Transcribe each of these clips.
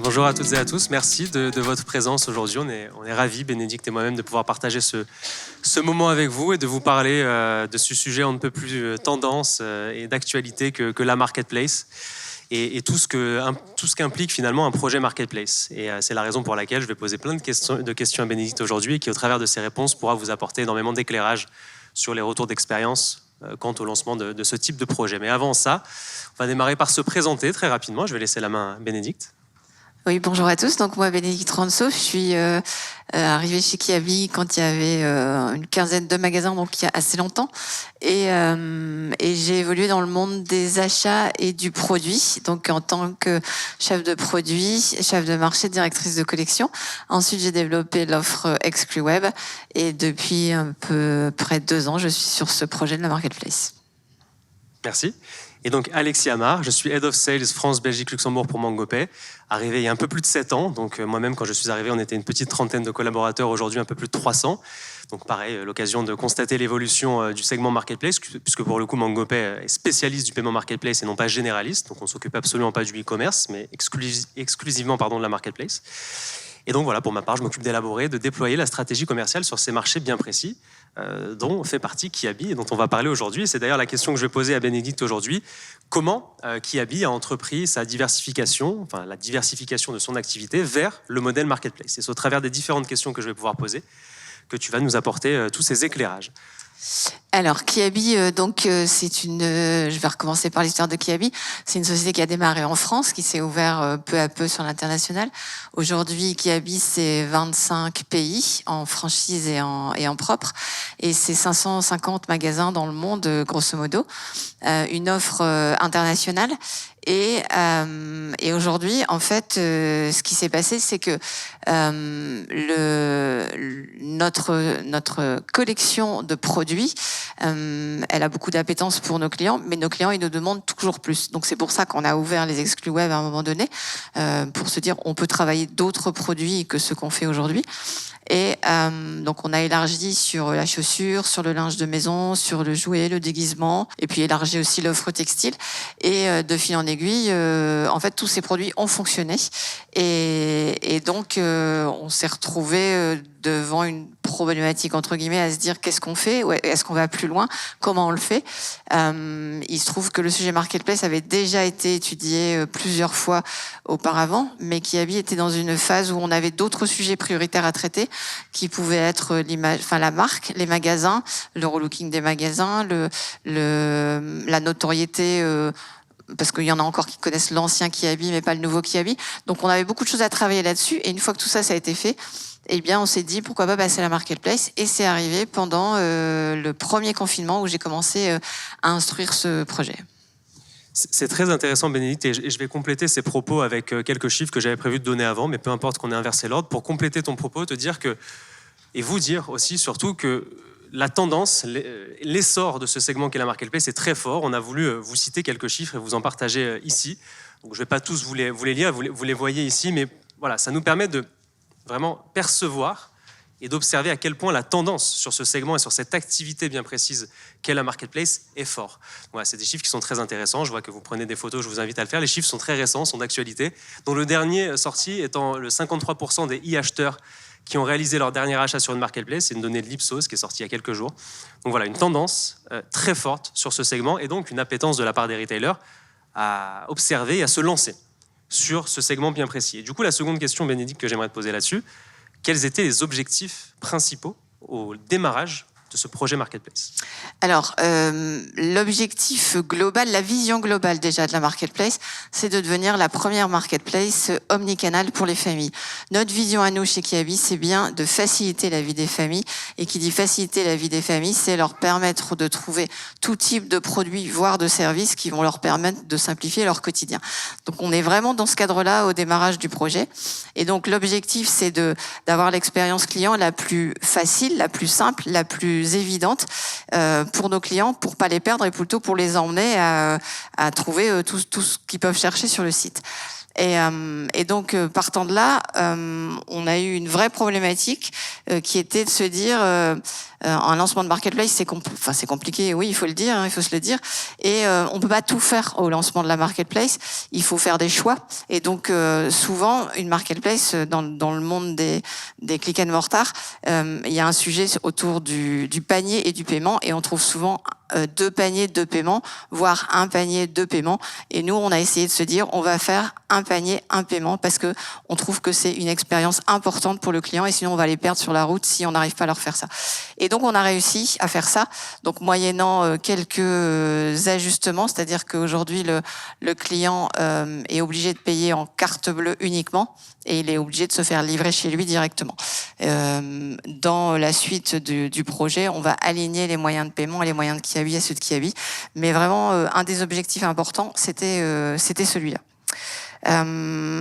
Bonjour à toutes et à tous, merci de votre présence aujourd'hui. On est ravis, Bénédicte et moi-même, de pouvoir partager ce moment avec vous et de vous parler de ce sujet un peu plus tendance et d'actualité que la marketplace et tout ce qu'implique finalement un projet marketplace. Et c'est la raison pour laquelle je vais poser plein de questions à Bénédicte aujourd'hui et qui, au travers de ses réponses, pourra vous apporter énormément d'éclairage sur les retours d'expérience quant au lancement de ce type de projet. Mais avant ça, on va démarrer par se présenter très rapidement. Je vais laisser la main à Bénédicte. Oui, bonjour à tous. Donc moi, Bénédicte Rantzau, je suis arrivée chez Kiabi quand il y avait une quinzaine de magasins, donc il y a assez longtemps. Et j'ai évolué dans le monde des achats et du produit, donc en tant que chef de produit, chef de marché, directrice de collection. Ensuite, j'ai développé l'offre ExcluWeb et depuis un peu près de 2 ans, je suis sur ce projet de la marketplace. Merci. Et donc Alexis Amar, je suis Head of Sales France, Belgique, Luxembourg pour MangoPay, arrivé il y a un peu plus de 7 ans. Donc moi-même, quand je suis arrivé, on était une petite trentaine de collaborateurs, aujourd'hui un peu plus de 300. Donc pareil, l'occasion de constater l'évolution du segment marketplace, puisque pour le coup, MangoPay est spécialiste du paiement marketplace et non pas généraliste. Donc on ne s'occupe absolument pas du e-commerce, mais exclusivement de la marketplace. Et donc voilà, pour ma part, je m'occupe d'élaborer, de déployer la stratégie commerciale sur ces marchés bien précis, dont fait partie Kiabi et dont on va parler aujourd'hui. Et c'est d'ailleurs la question que je vais poser à Bénédicte aujourd'hui. Comment Kiabi a entrepris sa diversification, enfin la diversification de son activité vers le modèle marketplace. Et c'est au travers des différentes questions que je vais pouvoir poser que tu vas nous apporter tous ces éclairages. Alors, Kiabi, je vais recommencer par l'histoire de Kiabi. C'est une société qui a démarré en France, qui s'est ouverte peu à peu sur l'international. Aujourd'hui, Kiabi, c'est 25 pays en franchise et en propre. Et c'est 550 magasins dans le monde, grosso modo. Une offre internationale. Et aujourd'hui, en fait, ce qui s'est passé, c'est que notre collection de produits, elle a beaucoup d'appétence pour nos clients, mais nos clients, ils nous demandent toujours plus. Donc c'est pour ça qu'on a ouvert les ExcluWeb à un moment donné, pour se dire on peut travailler d'autres produits que ceux qu'on fait aujourd'hui. Et donc on a élargi sur la chaussure, sur le linge de maison, sur le jouet, le déguisement, et puis élargi aussi l'offre textile. Et de fil en aiguille, en fait, tous ces produits ont fonctionné. Et donc on s'est retrouvé devant une problématique entre guillemets à se dire qu'est-ce qu'on fait, est-ce qu'on va plus loin, comment on le fait. Il se trouve que le sujet marketplace avait déjà été étudié plusieurs fois auparavant, mais Kiabi était dans une phase où on avait d'autres sujets prioritaires à traiter, qui pouvaient être la marque, les magasins, le relooking des magasins, la notoriété. Parce qu'il y en a encore qui connaissent l'ancien Kiabi, mais pas le nouveau Kiabi. Donc on avait beaucoup de choses à travailler là-dessus. Et une fois que tout ça, ça a été fait, eh bien, on s'est dit pourquoi pas passer à la marketplace. Et c'est arrivé pendant le premier confinement où j'ai commencé à instruire ce projet. C'est très intéressant, Bénédicte, et je vais compléter ces propos avec quelques chiffres que j'avais prévu de donner avant, mais peu importe qu'on ait inversé l'ordre, pour compléter ton propos, te dire que, et vous dire aussi surtout que la tendance, l'essor de ce segment qu'est la marketplace est très fort. On a voulu vous citer quelques chiffres et vous en partager ici. Donc je ne vais pas tous vous les lire, vous les voyez ici, mais voilà, ça nous permet de vraiment percevoir et d'observer à quel point la tendance sur ce segment et sur cette activité bien précise qu'est la marketplace est fort. Voilà, c'est des chiffres qui sont très intéressants. Je vois que vous prenez des photos, je vous invite à le faire. Les chiffres sont très récents, sont d'actualité, dont le dernier sorti étant le 53% des e-acheteurs qui ont réalisé leur dernier achat sur une marketplace. C'est une donnée de l'Ipsos qui est sortie il y a quelques jours. Donc voilà, une tendance très forte sur ce segment et donc une appétence de la part des retailers à observer et à se lancer sur ce segment bien précis. Et du coup, la seconde question, Bénédicte, que j'aimerais te poser là-dessus, quels étaient les objectifs principaux au démarrage de ce projet marketplace? Alors, l'objectif global, la vision globale déjà de la marketplace, c'est de devenir la première marketplace omnicanal pour les familles. Notre vision à nous chez Kiabi, c'est bien de faciliter la vie des familles. Et qui dit faciliter la vie des familles, c'est leur permettre de trouver tout type de produits, voire de services qui vont leur permettre de simplifier leur quotidien. Donc, on est vraiment dans ce cadre-là au démarrage du projet. Et donc, l'objectif, c'est d'avoir l'expérience client la plus facile, la plus simple, la plus évidente pour nos clients, pour pas les perdre et plutôt pour les emmener à trouver tout ce qu'ils peuvent chercher sur le site. Et donc, partant de là, on a eu une vraie problématique qui était de se dire, un lancement de marketplace, c'est compliqué, oui, il faut le dire, il faut se le dire. Et on peut pas tout faire au lancement de la marketplace. Il faut faire des choix. Et donc, souvent, une marketplace, dans le monde des click and mortar, il y a un sujet autour du panier et du paiement. Et on trouve souvent 2 paniers, 2 paiements, voire un panier, 2 paiements. Et nous, on a essayé de se dire, on va faire un panier, un paiement, parce que on trouve que c'est une expérience importante pour le client, et sinon on va les perdre sur la route si on n'arrive pas à leur faire ça. Et donc, on a réussi à faire ça, donc moyennant quelques ajustements, c'est-à-dire qu'aujourd'hui, le client est obligé de payer en carte bleue uniquement, et il est obligé de se faire livrer chez lui directement. Dans la suite du projet, on va aligner les moyens de paiement et les moyens de Kiabi à ceux de Kiabi. Mais vraiment, un des objectifs importants, c'était celui-là.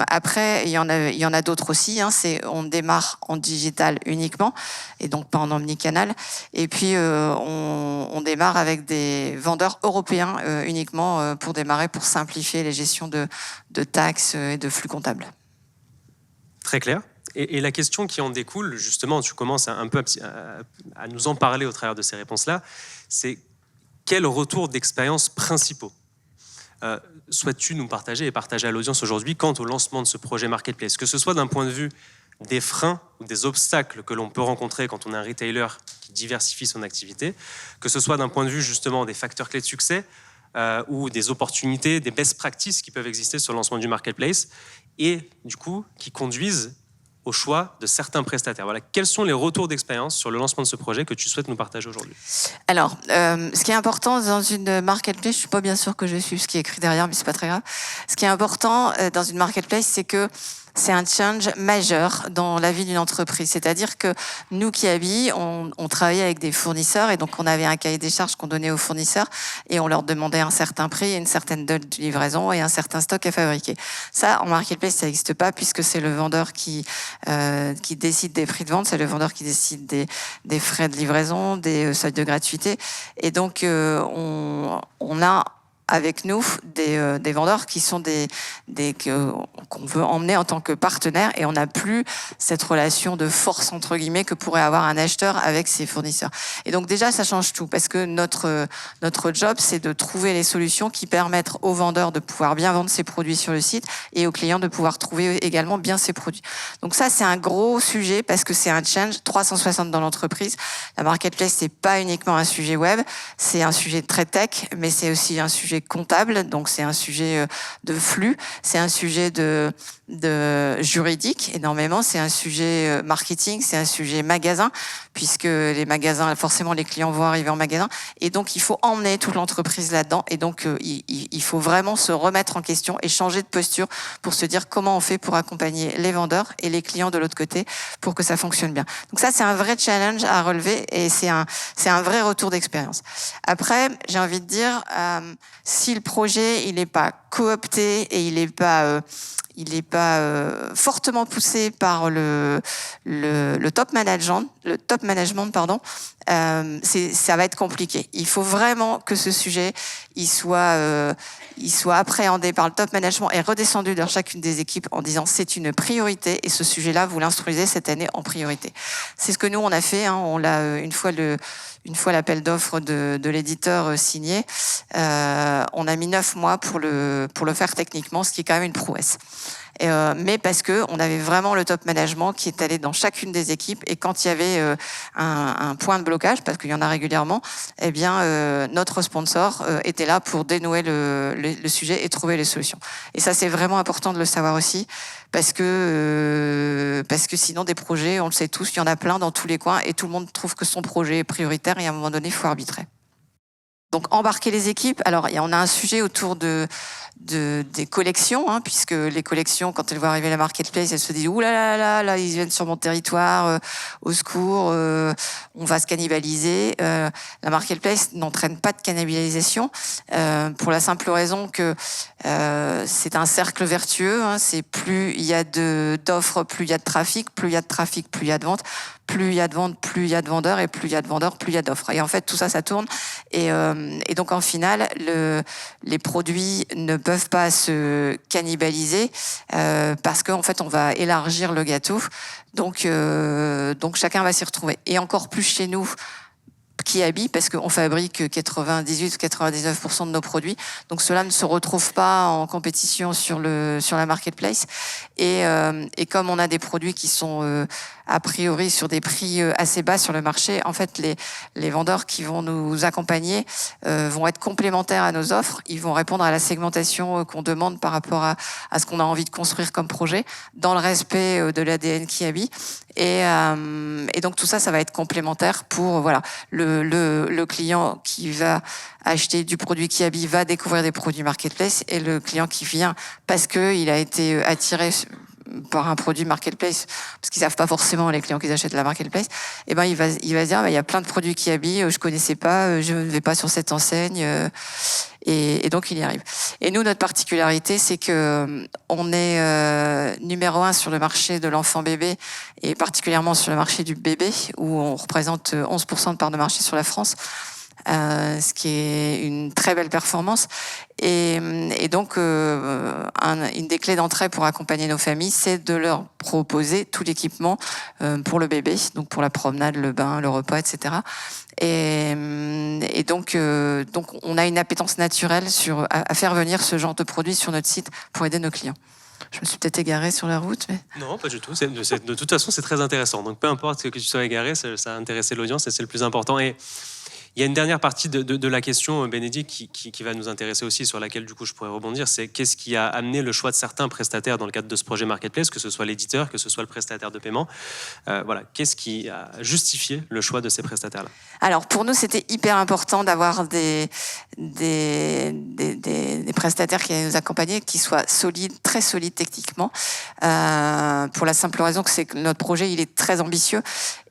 Après, il y en a d'autres aussi. On démarre en digital uniquement, et donc pas en omnicanal. Et puis, on démarre avec des vendeurs européens uniquement pour démarrer, pour simplifier les gestions de taxes et de flux comptables. Très clair. Et la question qui en découle, justement, tu commences un peu à nous en parler au travers de ces réponses-là, c'est quels retours d'expérience principaux souhaites-tu nous partager et partager à l'audience aujourd'hui quant au lancement de ce projet Marketplace, que ce soit d'un point de vue des freins ou des obstacles que l'on peut rencontrer quand on est un retailer qui diversifie son activité, que ce soit d'un point de vue justement des facteurs clés de succès ou des opportunités, des best practices qui peuvent exister sur le lancement du Marketplace et du coup qui conduisent au choix de certains prestataires. Voilà, quels sont les retours d'expérience sur le lancement de ce projet que tu souhaites nous partager aujourd'hui? Alors, ce qui est important dans une marketplace, je suis pas bien sûre que je suis ce qui est écrit derrière, mais c'est pas très grave. Ce qui est important dans une marketplace, c'est que c'est un change majeur dans la vie d'une entreprise. C'est-à-dire que nous, Kiabi, on travaillait avec des fournisseurs, et donc on avait un cahier des charges qu'on donnait aux fournisseurs, et on leur demandait un certain prix, une certaine date de livraison et un certain stock à fabriquer. Ça, en marketplace, ça n'existe pas, puisque c'est le vendeur qui décide des prix de vente, c'est le vendeur qui décide des frais de livraison, des seuils de gratuité. Et donc, on a avec nous des vendeurs qui sont qu'on veut emmener en tant que partenaires, et on n'a plus cette relation de force entre guillemets que pourrait avoir un acheteur avec ses fournisseurs. Et donc déjà, ça change tout, parce que notre job, c'est de trouver les solutions qui permettent aux vendeurs de pouvoir bien vendre ses produits sur le site, et aux clients de pouvoir trouver également bien ses produits. Donc ça, c'est un gros sujet, parce que c'est un change 360 dans l'entreprise. La marketplace, c'est pas uniquement un sujet web, c'est un sujet très tech, mais c'est aussi un sujet comptable, donc c'est un sujet de flux, c'est un sujet de juridique énormément, c'est un sujet marketing, c'est un sujet magasin, puisque les magasins, forcément les clients vont arriver en magasin, et donc il faut emmener toute l'entreprise là-dedans, et donc il faut vraiment se remettre en question et changer de posture pour se dire comment on fait pour accompagner les vendeurs et les clients de l'autre côté pour que ça fonctionne bien. Donc ça, c'est un vrai challenge à relever, et c'est un vrai retour d'expérience. Après, j'ai envie de dire, si le projet il n'est pas coopté et il n'est pas fortement poussé par le top management, pardon, ça va être compliqué. Il faut vraiment que ce sujet il soit appréhendé par le top management et redescendu dans chacune des équipes en disant c'est une priorité, et ce sujet-là, vous l'instruisez cette année en priorité. C'est ce que nous on a fait. On l'a une fois l'appel d'offres de l'éditeur signé, on a mis 9 mois pour le faire techniquement, ce qui est quand même une prouesse. Mais parce que on avait vraiment le top management qui est allé dans chacune des équipes, et quand il y avait un point de blocage, parce qu'il y en a régulièrement, eh bien notre sponsor était là pour dénouer le sujet et trouver les solutions. Et ça, c'est vraiment important de le savoir aussi, parce que sinon des projets, on le sait tous, il y en a plein dans tous les coins, et tout le monde trouve que son projet est prioritaire, et à un moment donné, il faut arbitrer. Donc embarquer les équipes. Alors on a un sujet autour des collections, puisque les collections, quand elles voient arriver la marketplace, elles se disent ouh là, ils viennent sur mon territoire, au secours, on va se cannibaliser. La marketplace n'entraîne pas de cannibalisation, pour la simple raison que c'est un cercle vertueux. C'est plus il y a d'offres, plus il y a de trafic, plus il y a de trafic, plus il y a de ventes, plus il y a de ventes, plus il y a de vendeurs, et plus il y a de vendeurs, plus il y a d'offres. Et en fait, tout ça, ça tourne. Et donc, en final, les produits ne peuvent pas se cannibaliser parce qu'en fait, on va élargir le gâteau. Donc chacun va s'y retrouver. Et encore plus chez nous, Kiabi, parce qu'on fabrique 98 ou 99% de nos produits. Donc cela ne se retrouve pas en compétition sur la marketplace. Et comme on a des produits qui sont a priori sur des prix assez bas sur le marché, en fait les vendeurs qui vont nous accompagner vont être complémentaires à nos offres. Ils vont répondre à la segmentation qu'on demande par rapport à ce qu'on a envie de construire comme projet, dans le respect de l'ADN Kiabi. Et donc tout ça, ça va être complémentaire pour voilà le client qui va acheter du produit Kiabi va découvrir des produits marketplace, et le client qui vient parce que il a été attiré par un produit marketplace, parce qu'ils savent pas forcément, les clients qui achètent la marketplace, et ben il va se dire il y a plein de produits Kiabi, je connaissais pas, je ne vais pas sur cette enseigne, et donc il y arrive. Et nous, notre particularité, c'est que on est numéro 1 sur le marché de l'enfant bébé, et particulièrement sur le marché du bébé, où on représente 11% de part de marché sur la France. Ce qui est une très belle performance. Et donc, une des clés d'entrée pour accompagner nos familles, c'est de leur proposer tout l'équipement pour le bébé, donc pour la promenade, le bain, le repas, etc. Et donc, on a une appétence naturelle à faire venir ce genre de produits sur notre site pour aider nos clients. Je me suis peut-être égarée sur la route, mais... Non, pas du tout. De toute façon, c'est très intéressant. Donc, peu importe que tu sois égaré, ça a intéressé l'audience et c'est le plus important. Et il y a une dernière partie de la question, Bénédicte, qui va nous intéresser aussi, sur laquelle du coup je pourrais rebondir, c'est qu'est-ce qui a amené le choix de certains prestataires dans le cadre de ce projet Marketplace, que ce soit l'éditeur, que ce soit le prestataire de paiement. Voilà, qu'est-ce qui a justifié le choix de ces prestataires-là? Alors pour nous, c'était hyper important d'avoir des prestataires qui allaient nous accompagner, qui soient solides, très solides techniquement, pour la simple raison que c'est que notre projet, il est très ambitieux,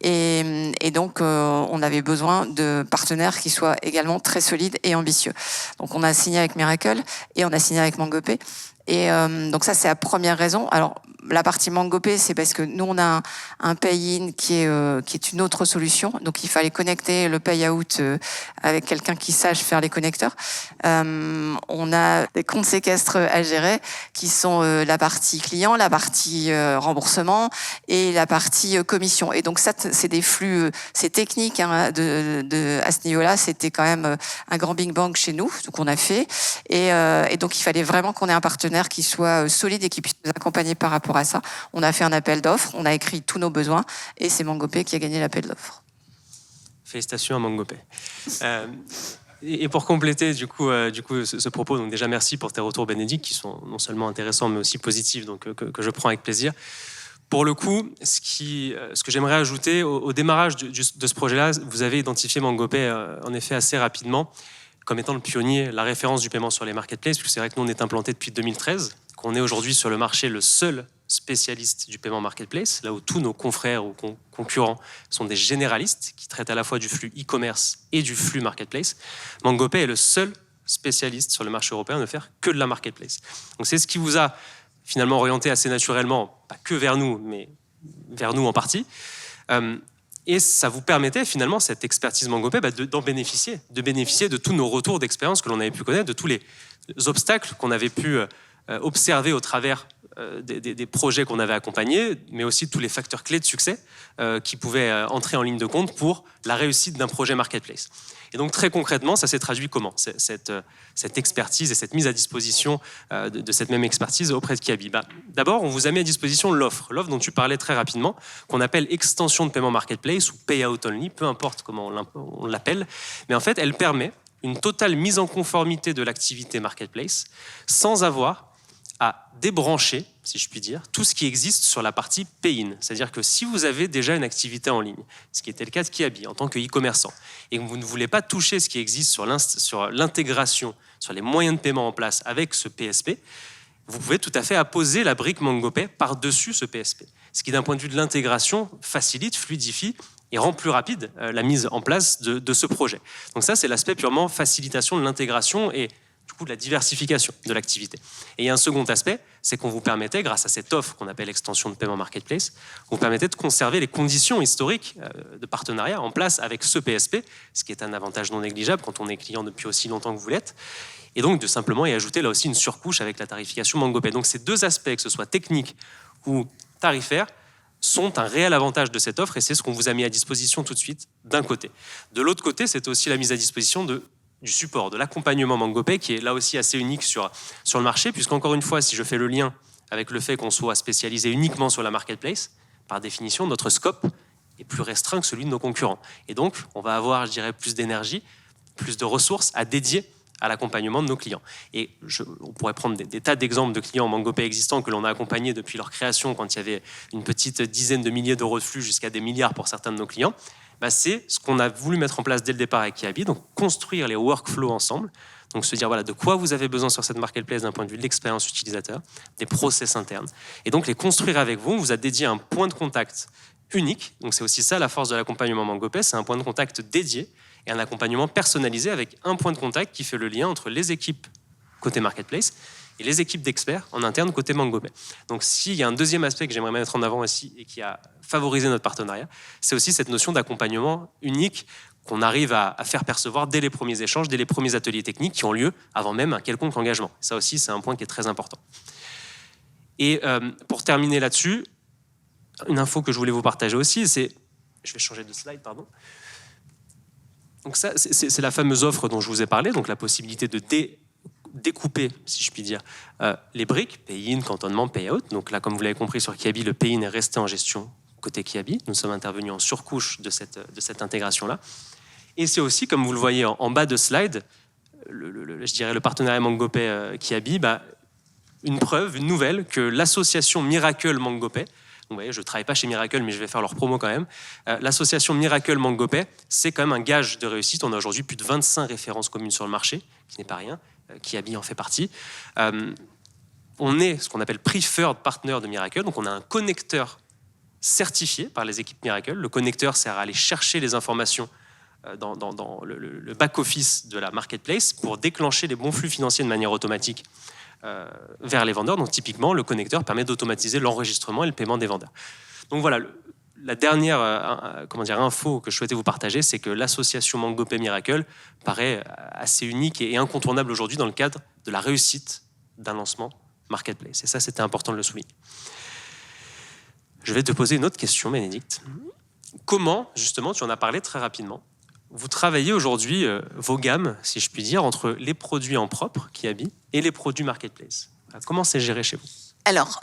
et donc on avait besoin de partenaires qui soient également très solides et ambitieux. Donc on a signé avec Miracle et on a signé avec Mangopay. Et donc ça, c'est la première raison. Alors la partie Mangopay, c'est parce que nous, on a un pay-in qui est une autre solution. Donc il fallait connecter le pay-out avec quelqu'un qui sache faire les connecteurs. On a des comptes séquestres à gérer qui sont la partie client, la partie remboursement et la partie commission. Et donc ça, c'est des flux, c'est technique hein, à ce niveau-là. C'était quand même un grand big bang chez nous, donc on a fait. Et donc il fallait vraiment qu'on ait un partenaire qui soit solide et qui puisse nous accompagner par rapport à ça. On a fait un appel d'offres, on a écrit tous nos besoins, et c'est Mangopay qui a gagné l'appel d'offres. Félicitations à Mangopay. Et pour compléter du coup ce propos, donc déjà merci pour tes retours, Bénédicte, qui sont non seulement intéressants mais aussi positifs, donc que je prends avec plaisir. Pour le coup, ce que j'aimerais ajouter au démarrage de ce projet-là, vous avez identifié Mangopay en effet assez rapidement comme étant le pionnier, la référence du paiement sur les marketplaces, puisque c'est vrai que nous on est implanté depuis 2013, qu'on est aujourd'hui sur le marché le seul spécialiste du paiement marketplace, là où tous nos confrères ou concurrents sont des généralistes qui traitent à la fois du flux e-commerce et du flux marketplace. Mangopay est le seul spécialiste sur le marché européen de faire que de la marketplace. Donc c'est ce qui vous a finalement orienté assez naturellement, pas que vers nous, mais vers nous en partie. Et ça vous permettait finalement, cette expertise Mangopay, d'en bénéficier, de tous nos retours d'expérience que l'on avait pu connaître, de tous les obstacles qu'on avait pu observer au travers des projets qu'on avait accompagnés, mais aussi de tous les facteurs clés de succès qui pouvaient entrer en ligne de compte pour la réussite d'un projet marketplace. Et donc très concrètement, ça s'est traduit comment, cette expertise et cette mise à disposition de cette même expertise auprès de Kiabi? D'abord, on vous a mis à disposition l'offre dont tu parlais très rapidement, qu'on appelle extension de paiement marketplace ou payout only, peu importe comment on l'appelle, mais en fait, elle permet une totale mise en conformité de l'activité marketplace sans avoir à débrancher, si je puis dire, tout ce qui existe sur la partie pay-in. C'est-à-dire que si vous avez déjà une activité en ligne, ce qui était le cas de Kiabi en tant que e-commerçant, et que vous ne voulez pas toucher ce qui existe sur l'intégration, sur les moyens de paiement en place avec ce PSP, vous pouvez tout à fait apposer la brique Mangopay par-dessus ce PSP. Ce qui, d'un point de vue de l'intégration, facilite, fluidifie et rend plus rapide la mise en place de ce projet. Donc ça, c'est l'aspect purement facilitation de l'intégration et surtout de la diversification de l'activité. Et il y a un second aspect, c'est qu'on vous permettait, grâce à cette offre qu'on appelle extension de paiement marketplace, vous permettait de conserver les conditions historiques de partenariat en place avec ce PSP, ce qui est un avantage non négligeable quand on est client depuis aussi longtemps que vous l'êtes, et donc de simplement y ajouter là aussi une surcouche avec la tarification MangoPay. Donc ces deux aspects, que ce soit technique ou tarifaire, sont un réel avantage de cette offre et c'est ce qu'on vous a mis à disposition tout de suite d'un côté. De l'autre côté, c'est aussi la mise à disposition du support, de l'accompagnement MangoPay qui est là aussi assez unique sur le marché, puisqu'encore une fois, si je fais le lien avec le fait qu'on soit spécialisé uniquement sur la marketplace, par définition, notre scope est plus restreint que celui de nos concurrents. Et donc, on va avoir, je dirais, plus d'énergie, plus de ressources à dédier à l'accompagnement de nos clients. Et on pourrait prendre des tas d'exemples de clients MangoPay existants que l'on a accompagnés depuis leur création, quand il y avait une petite dizaine de milliers d'euros de flux jusqu'à des milliards pour certains de nos clients. C'est ce qu'on a voulu mettre en place dès le départ avec Kiabi, donc construire les workflows ensemble, donc se dire voilà, de quoi vous avez besoin sur cette marketplace d'un point de vue de l'expérience utilisateur, des process internes, et donc les construire avec vous. On vous a dédié un point de contact unique, donc c'est aussi ça la force de l'accompagnement MangoPay, c'est un point de contact dédié et un accompagnement personnalisé avec un point de contact qui fait le lien entre les équipes côté marketplace et les équipes d'experts en interne côté MangoPay. Donc s'il y a un deuxième aspect que j'aimerais mettre en avant aussi et qui a favorisé notre partenariat, c'est aussi cette notion d'accompagnement unique qu'on arrive à faire percevoir dès les premiers échanges, dès les premiers ateliers techniques qui ont lieu avant même un quelconque engagement. Ça aussi, c'est un point qui est très important. Et pour terminer là-dessus, une info que je voulais vous partager aussi, c'est... Je vais changer de slide, pardon. Donc ça, c'est la fameuse offre dont je vous ai parlé, donc la possibilité de découper, si je puis dire, les briques, pay-in, cantonnement, pay-out. Donc là, comme vous l'avez compris sur Kiabi, le pay-in est resté en gestion côté Kiabi. Nous sommes intervenus en surcouche de cette intégration-là. Et c'est aussi, comme vous le voyez en bas de slide, je dirais le partenariat MangoPay Kiabi, une preuve, une nouvelle, que l'association Miracle MangoPay, vous voyez, je ne travaille pas chez Miracle, mais je vais faire leur promo quand même. L'association Miracle MangoPay, c'est quand même un gage de réussite. On a aujourd'hui plus de 25 références communes sur le marché, qui n'est pas rien. Kiabi en fait partie. On est ce qu'on appelle Preferred Partner de Miracle, donc on a un connecteur certifié par les équipes Miracle. Le connecteur sert à aller chercher les informations dans le back-office de la marketplace pour déclencher les bons flux financiers de manière automatique vers les vendeurs. Donc typiquement, le connecteur permet d'automatiser l'enregistrement et le paiement des vendeurs. Donc voilà, la dernière info que je souhaitais vous partager, c'est que l'association MangoPay Miracle paraît assez unique et incontournable aujourd'hui dans le cadre de la réussite d'un lancement marketplace. Et ça, c'était important de le souligner. Je vais te poser une autre question, Bénédicte. Comment, justement, tu en as parlé très rapidement, vous travaillez aujourd'hui vos gammes, si je puis dire, entre les produits en propre, Kiabi, et les produits marketplace. Comment c'est géré chez vous ? Alors,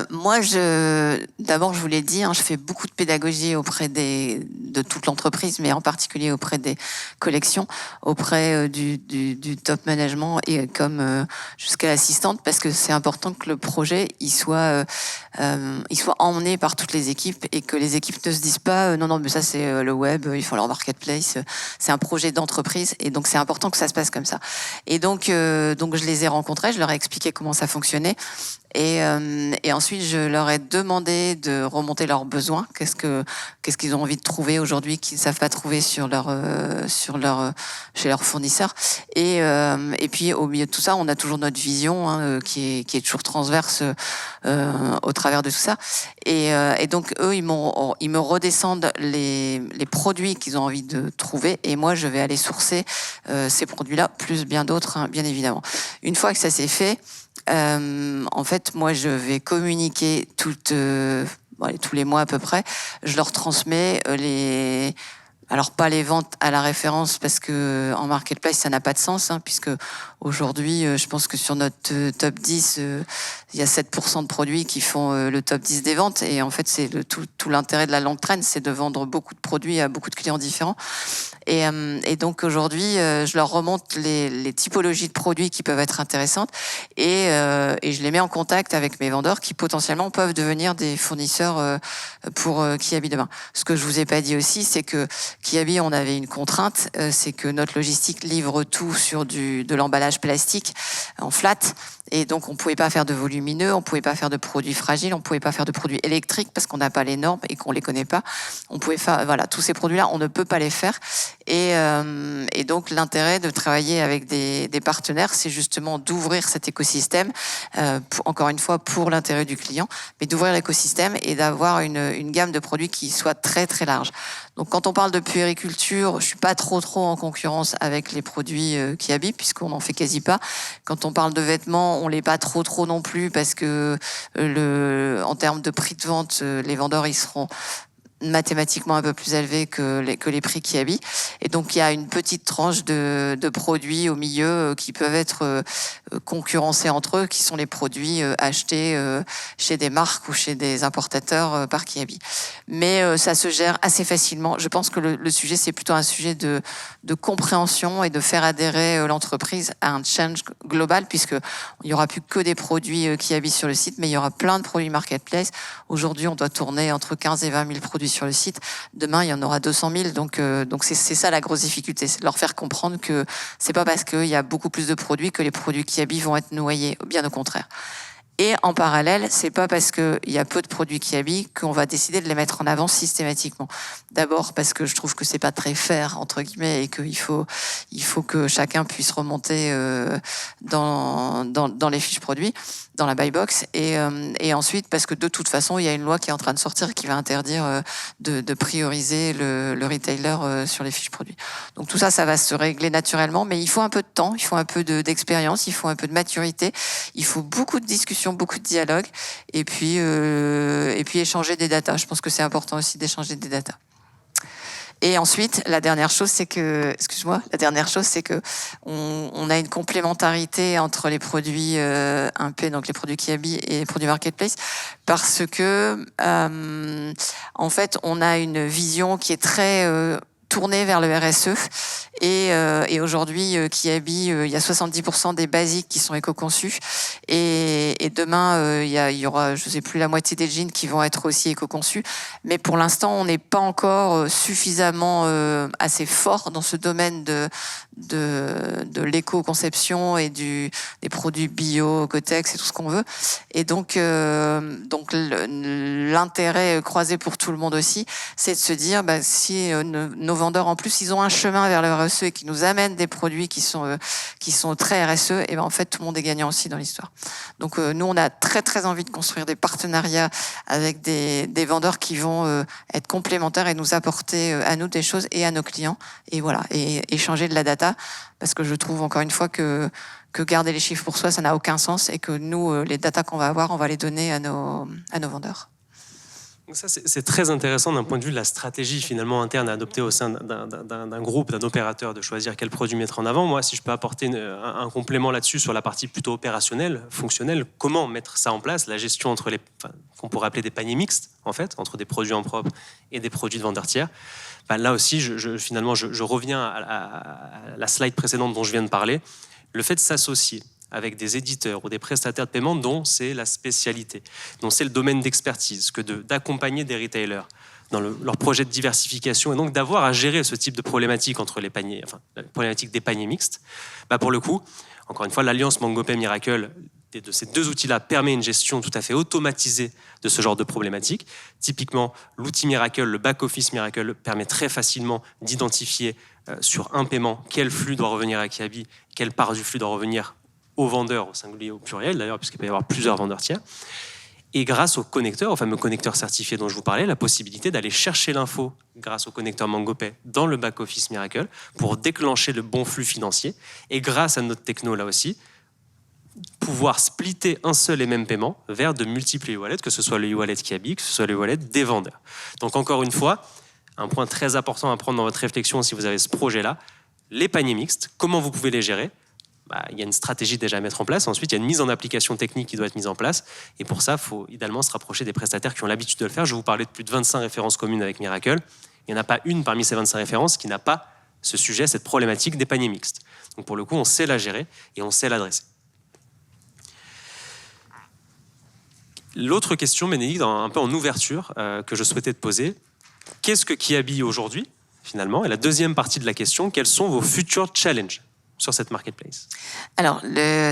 moi, d'abord, je vous l'ai dit, je fais beaucoup de pédagogie auprès de toute l'entreprise, mais en particulier auprès des collections, auprès du top management et comme jusqu'à l'assistante, parce que c'est important que le projet il soit emmené par toutes les équipes et que les équipes ne se disent pas non, mais ça c'est le web, il faut leur marketplace, c'est un projet d'entreprise et donc c'est important que ça se passe comme ça. Et donc je les ai rencontrés, je leur ai expliqué comment ça fonctionnait. Et ensuite, je leur ai demandé de remonter leurs besoins. Qu'est-ce qu'ils ont envie de trouver aujourd'hui qu'ils ne savent pas trouver chez leurs fournisseurs. Et puis, au milieu de tout ça, on a toujours notre vision qui est toujours transverse au travers de tout ça. Et donc, eux, ils me redescendent les produits qu'ils ont envie de trouver. Et moi, je vais aller sourcer ces produits-là, plus bien d'autres, bien évidemment. Une fois que ça s'est fait, en fait, moi, je vais communiquer tous les mois à peu près. Je leur transmets alors pas les ventes à la référence parce que en marketplace ça n'a pas de sens, puisque aujourd'hui, je pense que sur notre top 10, il y a 7% de produits qui font le top 10 des ventes. Et en fait, c'est tout l'intérêt de la longue traîne, c'est de vendre beaucoup de produits à beaucoup de clients différents. Et donc aujourd'hui, je leur remonte les typologies de produits qui peuvent être intéressantes et je les mets en contact avec mes vendeurs qui potentiellement peuvent devenir des fournisseurs pour Kiabi demain. Ce que je vous ai pas dit aussi, c'est que Kiabi, on avait une contrainte, c'est que notre logistique livre tout sur de l'emballage plastique en flat. Et donc, on ne pouvait pas faire de volumineux, on ne pouvait pas faire de produits fragiles, on ne pouvait pas faire de produits électriques parce qu'on n'a pas les normes et qu'on ne les connaît pas. On pouvait faire, voilà, tous ces produits-là, on ne peut pas les faire. Et donc, l'intérêt de travailler avec des partenaires, c'est justement d'ouvrir cet écosystème, encore une fois, pour l'intérêt du client, mais d'ouvrir l'écosystème et d'avoir une gamme de produits qui soit très, très large. Donc, quand on parle de puériculture, je suis pas trop en concurrence avec les produits Kiabi, puisqu'on n'en fait quasi pas. Quand on parle de vêtements, on l'est pas trop non plus, parce que en termes de prix de vente, les vendeurs, ils seront mathématiquement un peu plus élevés que les prix Kiabi. Et donc, il y a une petite tranche de produits au milieu qui peuvent être concurrencés entre eux, qui sont les produits achetés chez des marques ou chez des importateurs par Kiabi. Mais ça se gère assez facilement. Je pense que le sujet, c'est plutôt un sujet de compréhension et de faire adhérer l'entreprise à un change global, puisque il n'y aura plus que des produits Kiabi sur le site, mais il y aura plein de produits marketplace. Aujourd'hui, on doit tourner entre 15 et 20 000 produits sur le site. Demain, il y en aura 200 000. Donc c'est ça la grosse difficulté, c'est de leur faire comprendre que c'est pas parce qu'il y a beaucoup plus de produits que les produits Kiabi vont être noyés, bien au contraire. Et en parallèle, c'est pas parce qu'il y a peu de produits Kiabi qu'on va décider de les mettre en avant systématiquement. D'abord parce que je trouve que c'est pas très fair, entre guillemets, et qu'il faut que chacun puisse remonter dans les fiches produits, dans la buy box. Et ensuite parce que de toute façon, il y a une loi qui est en train de sortir qui va interdire de prioriser le retailer sur les fiches produits. Donc tout ça, ça va se régler naturellement, mais il faut un peu de temps, il faut un peu d'expérience, il faut un peu de maturité, il faut beaucoup de discussions, beaucoup de dialogue, et puis échanger des datas. Je pense que c'est important aussi d'échanger des datas. Et ensuite, la dernière chose, c'est que on a une complémentarité entre les produits 1P, donc les produits Kiabi, et les produits marketplace, parce que en fait, on a une vision qui est très tournée vers le RSE. Et aujourd'hui, Kiabi, il y a 70% des basiques qui sont éco-conçus. Et demain, il y aura, je ne sais plus, la moitié des jeans qui vont être aussi éco-conçus. Mais pour l'instant, on n'est pas encore suffisamment assez fort dans ce domaine de l'éco-conception et des produits bio, Gotex et tout ce qu'on veut. Et donc l'intérêt croisé pour tout le monde aussi, c'est de se dire, si nos vendeurs, en plus, ils ont un chemin vers le RSE et qui nous amènent des produits qui sont très RSE, et en fait, tout le monde est gagnant aussi dans l'histoire. Donc, nous, on a très, très envie de construire des partenariats avec des vendeurs qui vont être complémentaires et nous apporter à nous des choses et à nos clients. Et voilà, et échanger de la data, parce que je trouve, encore une fois, que garder les chiffres pour soi, ça n'a aucun sens, et que nous, les datas qu'on va avoir, on va les donner à nos vendeurs. Donc ça, c'est très intéressant d'un point de vue de la stratégie finalement interne à adopter au sein d'un groupe, d'un opérateur, de choisir quel produit mettre en avant. Moi, si je peux apporter un complément là-dessus sur la partie plutôt opérationnelle, fonctionnelle, comment mettre ça en place, la gestion entre qu'on pourrait appeler des paniers mixtes, en fait, entre des produits en propre et des produits de vendeurs tiers. Là aussi, je reviens à la slide précédente dont je viens de parler. Le fait de s'associer avec des éditeurs ou des prestataires de paiement dont c'est la spécialité, dont c'est le domaine d'expertise, que d'accompagner des retailers dans leur projet de diversification, et donc d'avoir à gérer ce type de problématique entre les paniers, la problématique des paniers mixtes. Pour le coup, encore une fois, l'alliance MangoPay Miracle de ces deux outils-là permet une gestion tout à fait automatisée de ce genre de problématique. Typiquement, l'outil Miracle, le back-office Miracle, permet très facilement d'identifier sur un paiement quel flux doit revenir à Kiabi, quelle part du flux doit revenir aux vendeurs, au singulier, au pluriel d'ailleurs, puisqu'il peut y avoir plusieurs vendeurs tiers. Et grâce au connecteur, au fameux connecteur certifié dont je vous parlais, la possibilité d'aller chercher l'info grâce au connecteur MangoPay dans le back-office Miracle pour déclencher le bon flux financier. Et grâce à notre techno là aussi, pouvoir splitter un seul et même paiement vers de multiples e-wallets, que ce soit le e-wallet Kiabi, que ce soit le e-wallet des vendeurs. Donc encore une fois, un point très important à prendre dans votre réflexion si vous avez ce projet-là, les paniers mixtes, comment vous pouvez les gérer. Il y a une stratégie déjà à mettre en place. Ensuite, il y a une mise en application technique qui doit être mise en place. Et pour ça, il faut idéalement se rapprocher des prestataires qui ont l'habitude de le faire. Je vais vous parler de plus de 25 références communes avec Miracle. Il n'y en a pas une parmi ces 25 références qui n'a pas ce sujet, cette problématique des paniers mixtes. Donc pour le coup, on sait la gérer et on sait l'adresser. L'autre question, Bénédicte, un peu en ouverture, que je souhaitais te poser. Qu'est-ce que Kiabi aujourd'hui, finalement? Et la deuxième partie de la question, quels sont vos futurs challenges sur cette marketplace? Alors,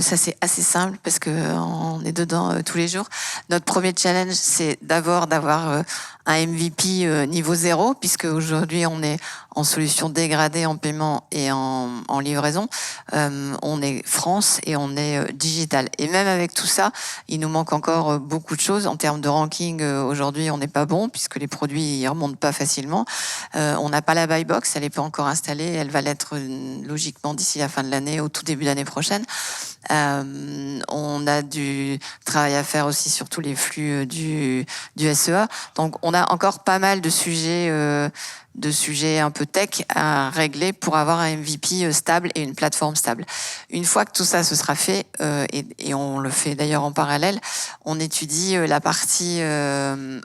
ça c'est assez simple parce qu'on est dedans tous les jours. Notre premier challenge, c'est d'abord d'avoir un MVP niveau 0, puisque aujourd'hui on est en solution dégradée en paiement et en livraison. On est France et on est digital. Et même avec tout ça, il nous manque encore beaucoup de choses. En termes de ranking, aujourd'hui, on n'est pas bon puisque les produits ne remontent pas facilement. On n'a pas la buy box, elle n'est pas encore installée. Elle va l'être logiquement d'ici la fin de l'année, au tout début d'année prochaine. On a du travail à faire aussi sur tous les flux du SEA. Donc, on a encore pas mal de sujets un peu tech à régler pour avoir un MVP stable et une plateforme stable. Une fois que tout ça se sera fait, et on le fait d'ailleurs en parallèle, on étudie la partie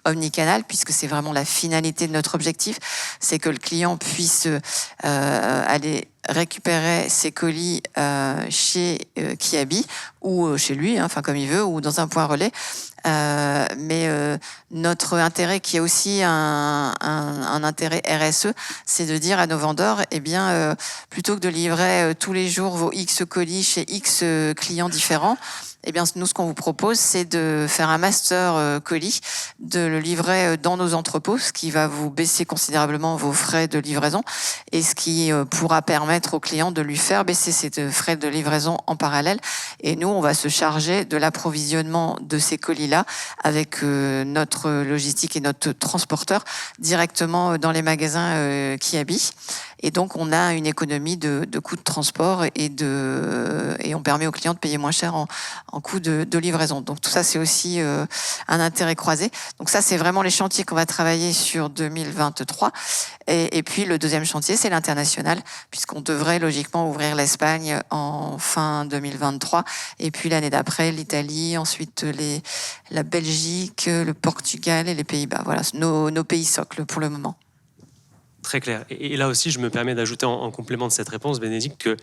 omnicanal, puisque c'est vraiment la finalité de notre objectif, c'est que le client puisse aller récupérer ses colis chez Kiabi ou chez lui, enfin comme il veut, ou dans un point relais. Mais notre intérêt, qui est aussi un intérêt RSE, c'est de dire à nos vendeurs, eh bien, plutôt que de livrer tous les jours vos X colis chez X clients différents, eh bien, nous, ce qu'on vous propose, c'est de faire un master colis, de le livrer dans nos entrepôts, ce qui va vous baisser considérablement vos frais de livraison et ce qui pourra permettre au client de lui faire baisser ses frais de livraison en parallèle. Et nous, on va se charger de l'approvisionnement de ces colis-là avec notre logistique et notre transporteur directement dans les magasins Kiabi. Et donc, on a une économie de coûts de transport et on permet aux clients de payer moins cher en coût de livraison. Donc, tout ça, c'est aussi un intérêt croisé. Donc, ça, c'est vraiment les chantiers qu'on va travailler sur 2023. Et puis, le deuxième chantier, c'est l'international, puisqu'on devrait logiquement ouvrir l'Espagne en fin 2023. Et puis, l'année d'après, l'Italie, ensuite la Belgique, le Portugal et les Pays-Bas. Voilà, nos pays socles pour le moment. Très clair. Et là aussi, je me permets d'ajouter en complément de cette réponse, Bénédicte, que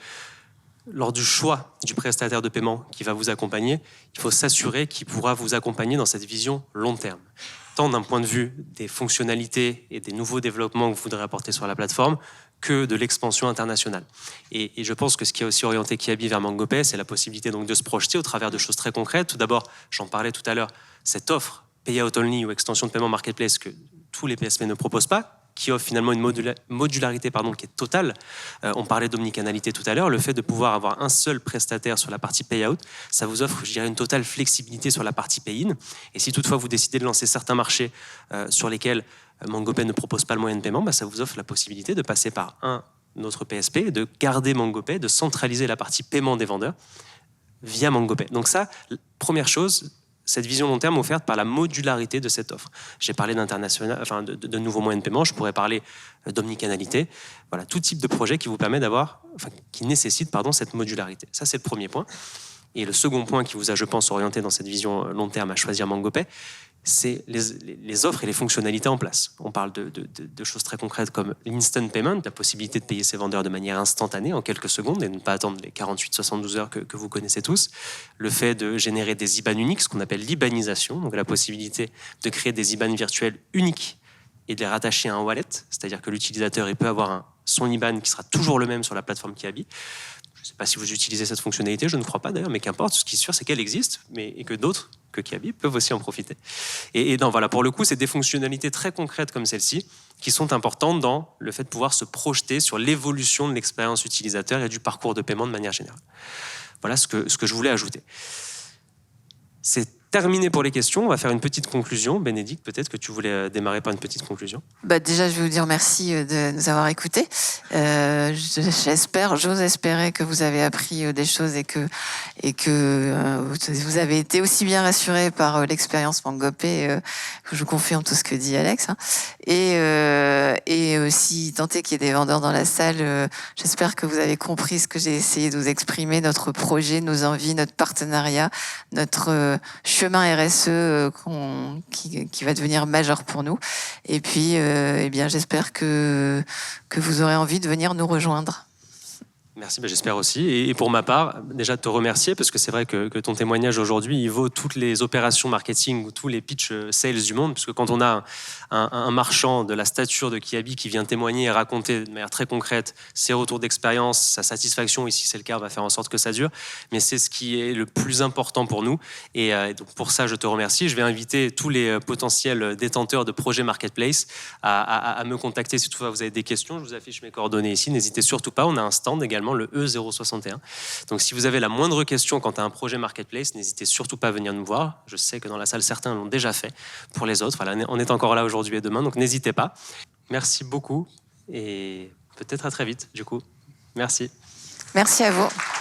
lors du choix du prestataire de paiement qui va vous accompagner, il faut s'assurer qu'il pourra vous accompagner dans cette vision long terme. Tant d'un point de vue des fonctionnalités et des nouveaux développements que vous voudrez apporter sur la plateforme, que de l'expansion internationale. Et je pense que ce qui a aussi orienté Kiabi vers MangoPay, c'est la possibilité donc de se projeter au travers de choses très concrètes. Tout d'abord, j'en parlais tout à l'heure, cette offre payout only ou extension de paiement marketplace que tous les PSP ne proposent pas, qui offre finalement une modularité qui est totale. On parlait d'omnicanalité tout à l'heure. Le fait de pouvoir avoir un seul prestataire sur la partie payout, ça vous offre, je dirais, une totale flexibilité sur la partie pay-in. Et si toutefois vous décidez de lancer certains marchés sur lesquels MangoPay ne propose pas le moyen de paiement, ça vous offre la possibilité de passer par notre PSP, de garder MangoPay, de centraliser la partie paiement des vendeurs via MangoPay. Donc ça, première chose, cette vision long terme offerte par la modularité de cette offre. J'ai parlé d'international, enfin de nouveaux moyens de paiement, je pourrais parler d'omnicanalité. Voilà, tout type de projet qui vous permet qui nécessite cette modularité. Ça, c'est le premier point. Et le second point qui vous a, je pense, orienté dans cette vision long terme à choisir MangoPay, c'est les offres et les fonctionnalités en place. On parle de choses très concrètes comme l'instant payment, la possibilité de payer ses vendeurs de manière instantanée, en quelques secondes, et ne pas attendre les 48-72 heures que vous connaissez tous. Le fait de générer des IBAN uniques, ce qu'on appelle l'IBANisation, donc la possibilité de créer des IBAN virtuels uniques et de les rattacher à un wallet, c'est-à-dire que l'utilisateur il peut avoir son IBAN qui sera toujours le même sur la plateforme Kiabi. Je ne sais pas si vous utilisez cette fonctionnalité, je ne crois pas d'ailleurs, mais qu'importe, ce qui est sûr, c'est qu'elle existe, et que d'autres que Kiabi peuvent aussi en profiter. Et voilà, pour le coup, c'est des fonctionnalités très concrètes comme celle-ci qui sont importantes dans le fait de pouvoir se projeter sur l'évolution de l'expérience utilisateur et du parcours de paiement de manière générale. Voilà ce que je voulais ajouter. C'est terminé pour les questions. On va faire une petite conclusion. Bénédicte, peut-être que tu voulais démarrer par une petite conclusion. Déjà, je vais vous dire merci de nous avoir écoutés. J'ose espérer que vous avez appris des choses et que vous avez été aussi bien rassurés par l'expérience MangoPay. Je vous confirme tout ce que dit Alex. Et si tant est qu'il y ait des vendeurs dans la salle, j'espère que vous avez compris ce que j'ai essayé de vous exprimer, notre projet, nos envies, notre partenariat, notre chemin RSE qui va devenir majeur pour nous. Et puis, j'espère que vous aurez envie de venir nous rejoindre. Merci, j'espère aussi. Et pour ma part, déjà te remercier parce que c'est vrai que ton témoignage aujourd'hui, il vaut toutes les opérations marketing ou tous les pitch sales du monde. Parce que quand on a un marchand de la stature de Kiabi qui vient témoigner et raconter de manière très concrète ses retours d'expérience, sa satisfaction, ici c'est le cas, on va faire en sorte que ça dure. Mais c'est ce qui est le plus important pour nous. Et donc pour ça, je te remercie. Je vais inviter tous les potentiels détenteurs de projets marketplace à me contacter si toutefois vous avez des questions. Je vous affiche mes coordonnées ici. N'hésitez surtout pas. On a un stand également, le E061. Donc si vous avez la moindre question quant à un projet marketplace, n'hésitez surtout pas à venir nous voir. Je sais que dans la salle, certains l'ont déjà fait. Pour les autres, voilà, on est encore là aujourd'hui et demain, donc n'hésitez pas. Merci beaucoup et peut-être à très vite du coup. Merci. Merci à vous.